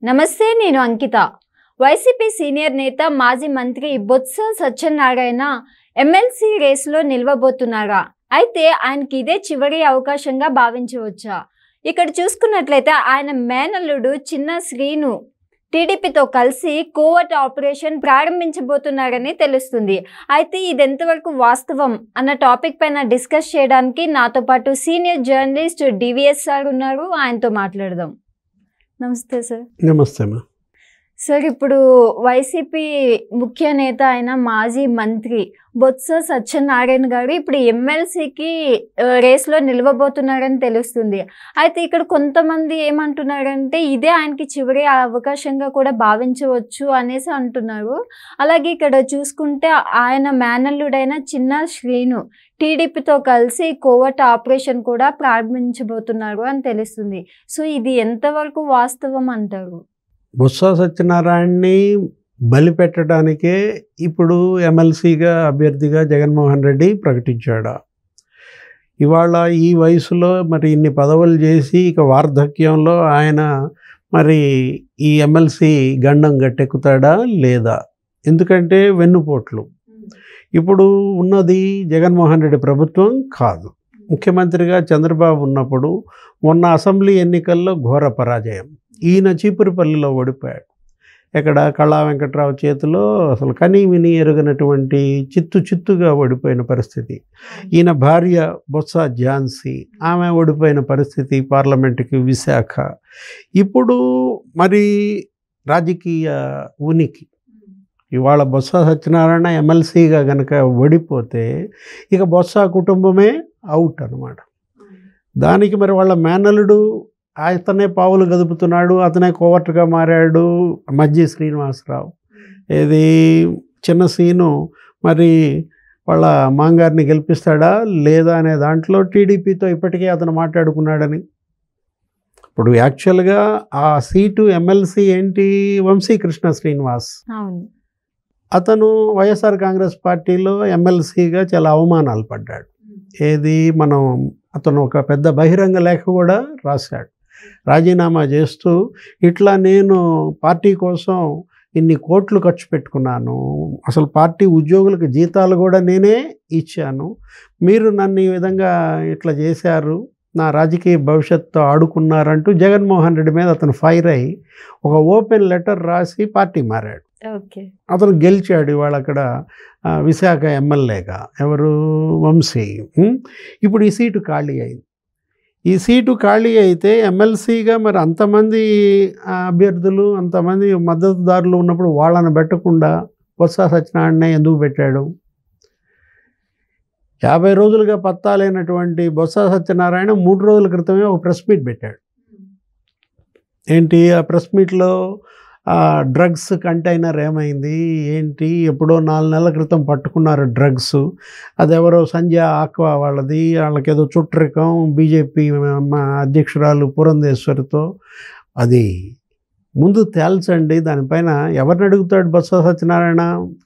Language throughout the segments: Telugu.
నమస్తే, నేను అంకిత. వైసీపీ సీనియర్ నేత మాజీ మంత్రి బొత్స సత్యనారాయణ ఎమ్మెల్సీ రేసులో నిలవబోతున్నారా? అయితే ఆయనకి ఇదే చివరి అవకాశంగా భావించవచ్చా? ఇక్కడ చూసుకున్నట్లయితే ఆయన మేనల్లుడు చిన్న శ్రీను టీడీపీతో కలిసి కోవర్ట్ ఆపరేషన్ ప్రారంభించబోతున్నారని తెలుస్తుంది. అయితే ఇది ఎంతవరకు వాస్తవం అన్న టాపిక్ పైన డిస్కస్ చేయడానికి నాతో పాటు సీనియర్ జర్నలిస్ట్ డివిఎస్ సార్ ఉన్నారు. ఆయనతో మాట్లాడదాం. నమస్తే సార్. నమస్తే అమ్మా. సార్, ఇప్పుడు వైసీపీ ముఖ్య నేత అయిన మాజీ మంత్రి బొత్స సత్యనారాయణ గారు ఇప్పుడు ఎమ్మెల్సీకి రేస్లో నిలవబోతున్నారని తెలుస్తుంది. అయితే ఇక్కడ కొంతమంది ఏమంటున్నారంటే ఇదే ఆయనకి చివరి అవకాశంగా కూడా భావించవచ్చు అనేసి అంటున్నారు. అలాగే ఇక్కడ చూసుకుంటే ఆయన మేనల్లుడైన చిన్న శ్రీను టీడీపీతో కలిసి కోవర్ట్ ఆపరేషన్ కూడా ప్రారంభించబోతున్నారు అని తెలుస్తుంది. సో ఇది ఎంతవరకు వాస్తవం అంటారు? బొత్స సత్యనారాయణని బలి పెట్టడానికే ఇప్పుడు ఎమ్మెల్సీగా అభ్యర్థిగా జగన్మోహన్ రెడ్డి ప్రకటించాడు. ఇవాళ ఈ వయసులో మరి ఇన్ని పదవులు చేసి ఇక వార్ధక్యంలో ఆయన మరి ఈ ఎమ్మెల్సీ గండం గట్టెక్కుతాడా లేదా? ఎందుకంటే వెన్నుపోట్లు. ఇప్పుడు ఉన్నది జగన్మోహన్ రెడ్డి ప్రభుత్వం కాదు. ముఖ్యమంత్రిగా చంద్రబాబు ఉన్నప్పుడు మొన్న అసెంబ్లీ ఎన్నికల్లో ఘోర పరాజయం. ఈయన చీపురుపల్లిలో ఓడిపోయాడు. ఎక్కడ కళా వెంకట్రావు చేతిలో అసలు కనీ విని ఎరుగనటువంటి చిత్తుగా ఓడిపోయిన పరిస్థితి. ఈయన భార్య బొత్స ఝాన్సీ, ఆమె ఓడిపోయిన పరిస్థితి పార్లమెంటుకి విశాఖ. ఇప్పుడు మరి రాజకీయ ఉనికి ఇవాళ బొత్స సత్యనారాయణ ఎమ్మెల్సీగా కనుక ఓడిపోతే ఇక బొత్స కుటుంబమే అవుట్ అన్నమాట. దానికి మరి వాళ్ళ మేనల్లుడు అతనే పావులు గదుపుతున్నాడు, అతనే కోవర్ట్గా మారాడు. మజ్జి శ్రీనివాసరావు, ఏది చిన్న సీను మరి వాళ్ళ మాంగారిని గెలిపిస్తాడా లేదా అనే దాంట్లో టీడీపీతో ఇప్పటికే అతను మాట్లాడుకున్నాడని. ఇప్పుడు యాక్చువల్గా ఆ సీటు ఎమ్మెల్సీ ఏంటి? వంశీకృష్ణ శ్రీనివాస్. అతను వైఎస్ఆర్ కాంగ్రెస్ పార్టీలో ఎమ్మెల్సీగా చాలా అవమానాలు పడ్డాడు. ఏది మనం అతను ఒక పెద్ద బహిరంగ లేఖ కూడా రాశాడు, రాజీనామా చేస్తూ ఇట్లా నేను పార్టీ కోసం ఇన్ని కోట్లు ఖర్చు పెట్టుకున్నాను, అసలు పార్టీ ఉద్యోగులకు జీతాలు కూడా నేనే ఇచ్చాను, మీరు నన్ను ఈ విధంగా ఇట్లా చేశారు, నా రాజకీయ భవిష్యత్తుతో ఆడుకున్నారంటూ జగన్మోహన్ రెడ్డి మీద అతను ఫైర్ అయ్యి ఒక ఓపెన్ లెటర్ రాసి పార్టీ మారాడు. అతను గెలిచాడు ఇవాళ అక్కడ విశాఖ ఎమ్మెల్యేగా. ఎవరు? వంశీ. ఇప్పుడు ఈ సీటు ఖాళీ అయింది. ఈ సీటు ఖాళీ అయితే ఎమ్మెల్సీగా మరి అంతమంది అభ్యర్థులు, అంతమంది మద్దతుదారులు ఉన్నప్పుడు వాళ్ళని పెట్టకుండా బొత్స సత్యనారాయణ ఎందుకు పెట్టాడు? 50 రోజులుగా పత్తా లేనటువంటి బొత్స సత్యనారాయణ 3 రోజుల క్రితమే ఒక ప్రెస్ మీట్ పెట్టాడు. ఏంటి ఆ ప్రెస్ మీట్లో? డ్రగ్స్ కంటైనర్ ఏమైంది ఏంటి? ఎప్పుడో 4 నెలల క్రితం పట్టుకున్నారు డ్రగ్స్. అదెవరో సంజయ్ ఆక్వా వాళ్ళది, వాళ్ళకేదో చుట్టరికం బీజేపీ అధ్యక్షురాలు పురంధేశ్వరితో. అది ముందు తేల్చండి. దానిపైన ఎవరిని అడుగుతాడు బొత్స సత్యనారాయణ?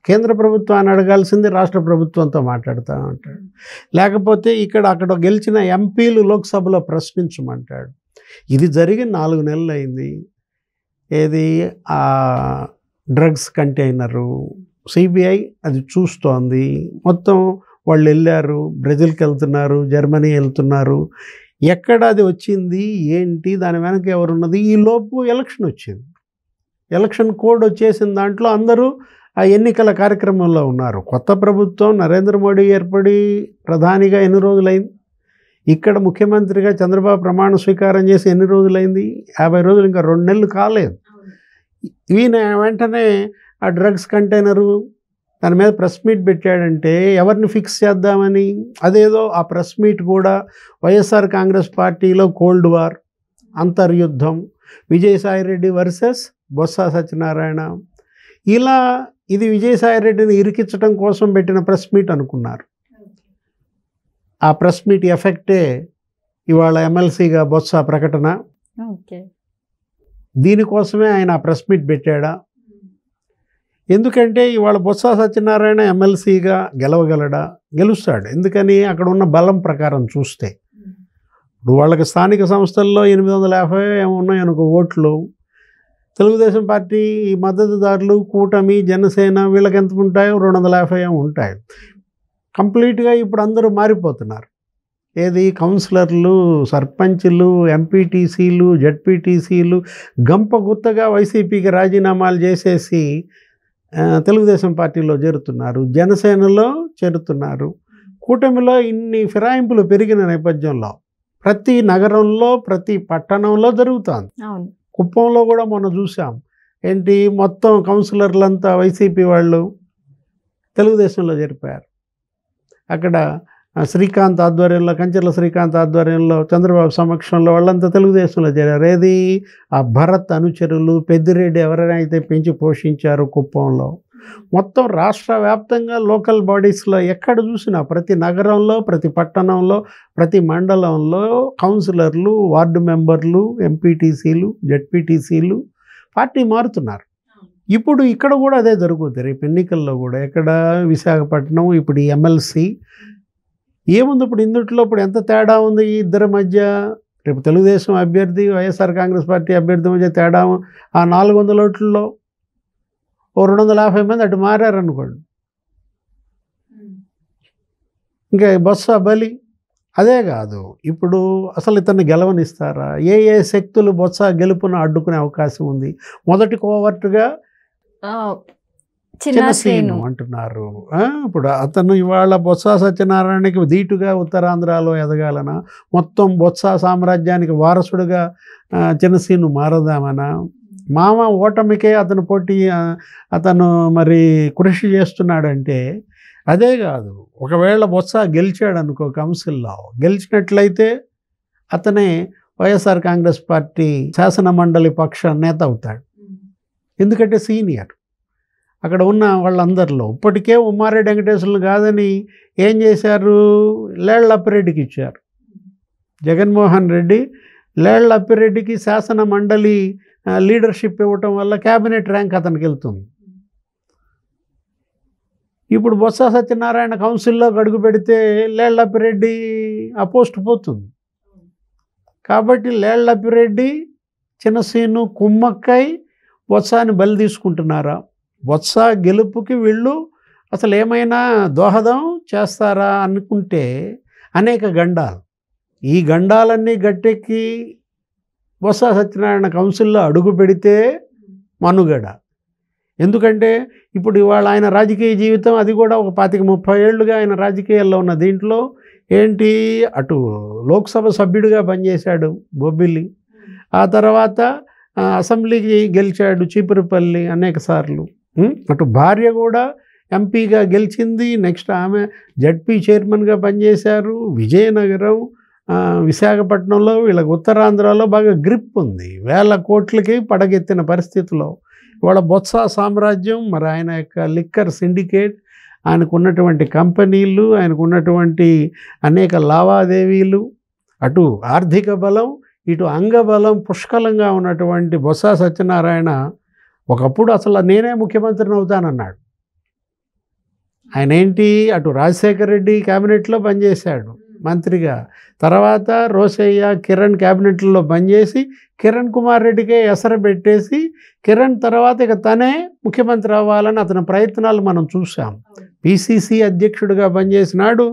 కేంద్ర ప్రభుత్వాన్ని అడగాల్సింది, రాష్ట్ర ప్రభుత్వంతో మాట్లాడుతూ ఉంటాడు. లేకపోతే అక్కడ గెలిచిన ఎంపీలు లోక్సభలో ప్రశ్నించమంటాడు. ఇది జరిగి 4 నెలలు అయింది. ఏది ఆ డ్రగ్స్ కంటైనరు సిబిఐ అది చూస్తోంది. మొత్తం వాళ్ళు వెళ్ళారు, బ్రెజిల్కి వెళ్తున్నారు, జర్మనీ వెళ్తున్నారు. ఎక్కడ అది వచ్చింది ఏంటి, దాని వెనక ఎవరున్నది? ఈ లోపు ఎలక్షన్ వచ్చింది. ఎలక్షన్ కోడ్ వచ్చేసిన దాంట్లో అందరూ ఆ ఎన్నికల కార్యక్రమంలో ఉన్నారు. కొత్త ప్రభుత్వం నరేంద్ర మోడీ ఏర్పడి ప్రధానిగా ఎన్ని రోజులైంది? ఇక్కడ ముఖ్యమంత్రిగా చంద్రబాబు ప్రమాణ స్వీకారం చేసి ఎన్ని రోజులైంది? 50 రోజులు, ఇంకా 2 నెలలు కాలేదు. ఈయన వెంటనే ఆ డ్రగ్స్ కంటైనరు దాని మీద ప్రెస్ మీట్ పెట్టాడంటే ఎవరిని ఫిక్స్ చేద్దామని? అదేదో ఆ ప్రెస్ మీట్ కూడా వైఎస్ఆర్ కాంగ్రెస్ పార్టీలో కోల్డ్ వార్, అంతర్యుద్ధం, విజయసాయిరెడ్డి వర్సెస్ బొత్స సత్యనారాయణ. ఇలా ఇది విజయసాయిరెడ్డిని ఇరికించడం కోసం పెట్టిన ప్రెస్ మీట్ అనుకున్నారు. ఆ ప్రెస్ మీట్ ఎఫెక్టే ఇవాళ ఎమ్మెల్సీగా బొత్స ప్రకటన. దీనికోసమే ఆయన ఆ ప్రెస్ మీట్ పెట్టాడా? ఎందుకంటే ఇవాళ బొత్స సత్యనారాయణ ఎమ్మెల్సీగా గెలవగలడా? గెలుస్తాడు. ఎందుకని? అక్కడ ఉన్న బలం ప్రకారం చూస్తే ఇప్పుడు వాళ్ళకి స్థానిక సంస్థల్లో 850 ఏమో ఉన్నాయి అనుకో ఓట్లు. తెలుగుదేశం పార్టీ ఈ మద్దతుదారులు కూటమి జనసేన వీళ్ళకి ఎంత ఉంటాయో 250 ఉంటాయి. కంప్లీట్గా ఇప్పుడు అందరూ మారిపోతున్నారు. ఏది కౌన్సిలర్లు, సర్పంచ్లు, ఎంపీటీసీలు, జడ్పీటీసీలు గంప గుత్తగా వైసీపీకి రాజీనామాలు చేసేసి తెలుగుదేశం పార్టీలో చేరుతున్నారు, జనసేనలో చేరుతున్నారు. కూటమిలో ఇన్ని ఫిరాయింపులు పెరిగిన నేపథ్యంలో ప్రతి నగరంలో ప్రతి పట్టణంలో జరుగుతుంది. కుప్పంలో కూడా మొన్న చూసాం. ఏంటి, మొత్తం కౌన్సిలర్లంతా వైసీపీ వాళ్ళు తెలుగుదేశంలో చేరిపోయారు. అక్కడ శ్రీకాంత్ ఆధ్వర్యంలో, కంచెర్ల శ్రీకాంత్ ఆధ్వర్యంలో, చంద్రబాబు సమక్షంలో వాళ్ళంతా తెలుగుదేశంలో చేరారు. ఏది, ఆ భరత్ అనుచరులు, పెద్దిరెడ్డి ఎవరైతే పెంచి పోషించారు కుప్పంలో. మొత్తం రాష్ట్ర వ్యాప్తంగా లోకల్ బాడీస్లో ఎక్కడ చూసినా ప్రతి నగరంలో, ప్రతి పట్టణంలో, ప్రతి మండలంలో కౌన్సిలర్లు, వార్డు మెంబర్లు, ఎంపీటీసీలు, జడ్పీటీసీలు పార్టీ మారుతున్నారు. ఇప్పుడు ఇక్కడ కూడా అదే జరుగుతుంది. రేపు ఎన్నికల్లో కూడా ఎక్కడ, విశాఖపట్నం, ఇప్పుడు ఈ ఎమ్మెల్సీ ఏముంది, ఇప్పుడు ఇందుట్లో ఇప్పుడు ఎంత తేడా ఉంది ఈ ఇద్దరి మధ్య. రేపు తెలుగుదేశం అభ్యర్థి, వైఎస్ఆర్ కాంగ్రెస్ పార్టీ అభ్యర్థి మధ్య తేడా ఆ 400 ఓట్లలో ఓ 250 మంది అటు మారారనుకోండి. ఇంకా బొత్స బలి. అదే కాదు, ఇప్పుడు అసలు ఇతన్ని గెలవనిస్తారా? ఏ ఏ శక్తులు బొత్స గెలుపును అడ్డుకునే అవకాశం ఉంది? మొదటి కోవర్టుగా చిన్నసీను అంటున్నారు. ఇప్పుడు అతను ఇవాళ బొత్స సత్యనారాయణకి ధీటుగా ఉత్తరాంధ్రలో ఎదగాలనా, మొత్తం బొత్స సామ్రాజ్యానికి వారసుడుగా చిన్నసీను మారదామనా, మామ ఓటమికే అతను మరి కృషి చేస్తున్నాడంటే అదే కాదు. ఒకవేళ బొత్స గెలిచాడు అనుకో, కౌన్సిల్లో గెలిచినట్లయితే అతనే వైఎస్ఆర్ కాంగ్రెస్ పార్టీ శాసన మండలి పక్ష నేత అవుతాడు. ఎందుకంటే సీనియర్. అక్కడ ఉన్న వాళ్ళందరిలో ఇప్పటికే ఉమ్మారెడ్డి వెంకటేశ్వర్లు కాదని ఏం చేశారు, లేళ్లప్పిరెడ్డికి ఇచ్చారు. జగన్మోహన్ రెడ్డి లేళ్లప్పిరెడ్డికి శాసన మండలి లీడర్షిప్ ఇవ్వటం వల్ల క్యాబినెట్ ర్యాంక్ అతనికి వెళ్తుంది. ఇప్పుడు బొత్స సత్యనారాయణ కౌన్సిల్లో అడుగు పెడితే లేళ్లప్పిరెడ్డి ఆ పోస్ట్ పోతుంది. కాబట్టి లేళ్లప్పిరెడ్డి, చిన్నసీను కుమ్మక్కై బొత్సాని బలి తీసుకుంటున్నారా? బొత్స గెలుపుకి వీళ్ళు అసలు ఏమైనా దోహదం చేస్తారా అనుకుంటే అనేక గండాలు. ఈ గండాలన్నీ గట్టెక్కి బొత్స సత్యనారాయణ కౌన్సిల్లో అడుగు పెడితే మనుగడ. ఎందుకంటే ఇప్పుడు ఇవాళ ఆయన రాజకీయ జీవితం అది కూడా ఒక 25-30 ఏళ్ళుగా ఆయన రాజకీయాల్లో ఉన్న దీంట్లో ఏంటి, అటు లోక్సభ సభ్యుడిగా పనిచేశాడు బొబ్బిలి, ఆ తర్వాత అసెంబ్లీకి గెలిచాడు చీపురుపల్లి అనేక సార్లు, అటు భార్య కూడా ఎంపీగా గెలిచింది, నెక్స్ట్ ఆమె జడ్పీ చైర్మన్గా పనిచేశారు. విజయనగరం, విశాఖపట్నంలో వీళ్ళకి ఉత్తరాంధ్రలో బాగా గ్రిప్ ఉంది. 1000 కోట్లకి పడగెత్తిన పరిస్థితిలో ఇవాళ బొత్స సామ్రాజ్యం, మరి ఆయన యొక్క లిక్కర్ సిండికేట్, ఆయనకు ఉన్నటువంటి కంపెనీలు, ఆయనకు ఉన్నటువంటి అనేక లావాదేవీలు, అటు ఆర్థిక బలం ఇటు అంగబలం పుష్కలంగా ఉన్నటువంటి బొత్స సత్యనారాయణ ఒకప్పుడు అసలు నేనే ముఖ్యమంత్రిని అవుతానన్నాడు. ఆయన ఏంటి, అటు రాజశేఖర రెడ్డి క్యాబినెట్లో పనిచేశాడు మంత్రిగా, తర్వాత రోసయ్య, కిరణ్ క్యాబినెట్లో పనిచేసి కిరణ్ కుమార్ రెడ్డికే ఎసరు పెట్టేసి కిరణ్ తర్వాత ఇక తనే ముఖ్యమంత్రి అవ్వాలని అతని ప్రయత్నాలు మనం చూసాం. పిసిసి అధ్యక్షుడిగా పనిచేసినాడు.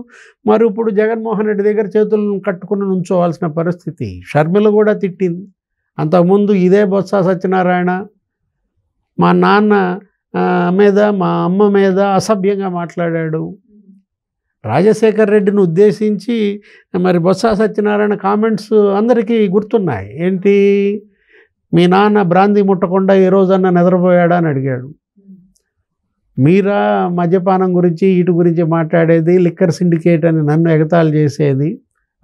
మరి ఇప్పుడు జగన్మోహన్ రెడ్డి దగ్గర చేతులను కట్టుకుని నుంచోవాల్సిన పరిస్థితి. షర్మిల కూడా తిట్టింది అంతకుముందు ఇదే బొత్స సత్యనారాయణ మా నాన్న మీద మా అమ్మ మీద అసభ్యంగా మాట్లాడాడు. రాజశేఖర్ రెడ్డిని ఉద్దేశించి మరి బొత్స సత్యనారాయణ కామెంట్స్ అందరికీ గుర్తున్నాయి. ఏంటి, మీ నాన్న బ్రాందీ ముట్టకుండా ఏ రోజన్నా నిద్రపోయాడా అని అడిగాడు. మీరా మద్యపానం గురించి వీటి గురించి మాట్లాడేది, లిక్కర్ సిండికేట్ అని నన్ను ఎగతాళి చేసేది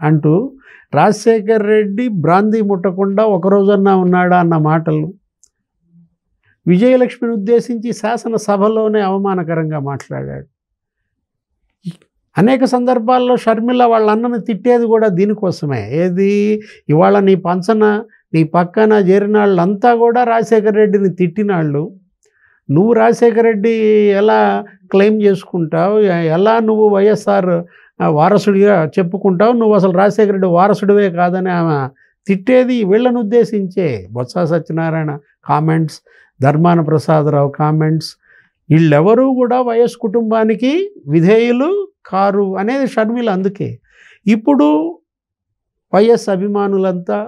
అంటూ రాజశేఖర్ రెడ్డి బ్రాందీ ముట్టకుండా ఒకరోజన్నా ఉన్నాడా అన్న మాటలు. విజయలక్ష్మిని ఉద్దేశించి శాసనసభలోనే అవమానకరంగా మాట్లాడాడు. అనేక సందర్భాల్లో షర్మిల వాళ్ళ అన్నని తిట్టేది కూడా దీనికోసమే. ఏది, ఇవాళ నీ పంచన నీ పక్కన చేరిన వాళ్ళంతా కూడా రాజశేఖర రెడ్డిని తిట్టినాళ్ళు. నువ్వు రాజశేఖర రెడ్డి ఎలా క్లెయిమ్ చేసుకుంటావు, ఎలా నువ్వు వైఎస్ఆర్ వారసుడిగా చెప్పుకుంటావు, నువ్వు అసలు రాజశేఖర రెడ్డి వారసుడివే కాదని ఆమె తిట్టేది వీళ్ళను ఉద్దేశించే. బొత్స సత్యనారాయణ కామెంట్స్, ధర్మాన ప్రసాదరావు కామెంట్స్, వీళ్ళెవరూ కూడా వైఎస్ కుటుంబానికి విధేయులు కారు అనేది షర్మిల. అందుకే ఇప్పుడు వైఎస్ అభిమానులంతా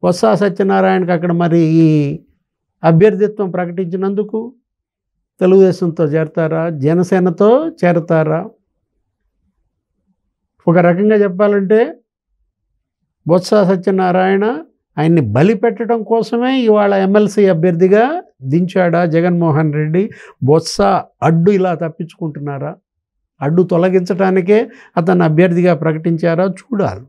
బొత్స సత్యనారాయణకి అక్కడ మరి ఈ అభ్యర్థిత్వం ప్రకటించినందుకు తెలుగుదేశంతో చేరతారా, జనసేనతో చేరతారా? ఒక రకంగా చెప్పాలంటే బొత్స సత్యనారాయణ ఆయన్ని బలి పెట్టడం కోసమే ఇవాళ ఎమ్మెల్సీ అభ్యర్థిగా దించాడా జగన్మోహన్ రెడ్డి? బొత్స అడ్డు ఇలా తప్పించుకుంటున్నారా? అడ్డు తొలగించడానికే అతను అభ్యర్థిగా ప్రకటించారా? చూడాలి.